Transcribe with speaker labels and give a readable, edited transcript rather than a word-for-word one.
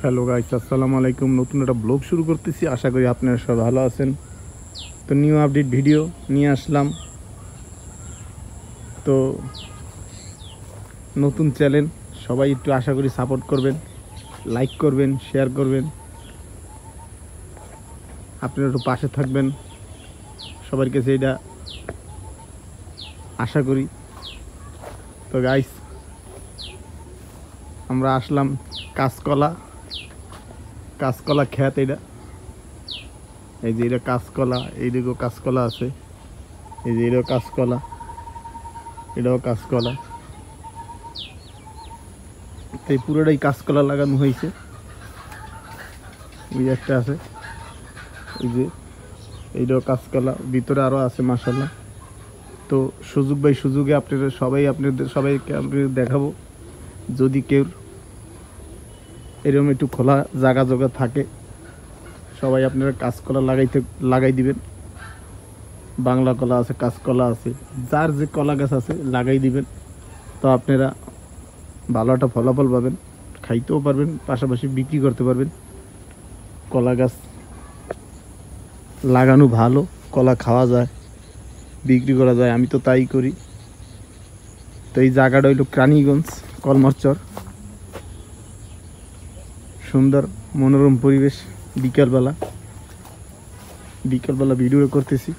Speaker 1: Hello guys, আসসালামু আলাইকুম। নতুন একটা ব্লগ শুরু করতেছি, আশা করি আপনারা সবাই ভালো আছেন। তো নিউ আপডেট ভিডিও নিয়ে আসলাম। তো নতুন চ্যানেল, সবাই একটু আশা করি সাপোর্ট করবেন, লাইক করবেন, শেয়ার করবেন, আপনারা একটু পাশে থাকবেন, সবার কাছে এটা আশা করি। তো গাইস, আমরা আসলাম কাঁচকলা খ্যাত। এটা এই যে এটা কাঁচকলা, এইদিকেও কাঁচকলা আছে, এই যে এটাও কাঁচকলা, এটাও কাঁচকলা। এই পুরোটাই কাঁচকলা লাগানো হয়েছে। ওই একটা আছে, এই যে এইটাও কাঁচকলা, ভিতরে আরও আছে মাশাআল্লাহ। তো সুযোগে আপনাদের সবাইকে আপনাদের দেখাবো। যদি কেউ এরকম একটু খোলা জায়গা জগা থাকে, সবাই আপনারা কাঁচকলা লাগাই দিবেন। বাংলা কলা আছে, কাঁচকলা আছে, যার যে কলা গাছ আছে লাগাই দিবেন। তো আপনারা ভালো একটা ফলাফল পাবেন, খাইতেও পারবেন, পাশাপাশি বিক্রি করতে পারবেন। কলা গাছ লাগানো ভালো, কলা খাওয়া যায়, বিক্রি করা যায়, আমি তো তাই করি। তো এই জায়গাটা হইল ক্রানীগঞ্জ, কলমারচর। সুন্দর মনোরম পরিবেশ, বিকালবেলা ভিডিও করতেছি।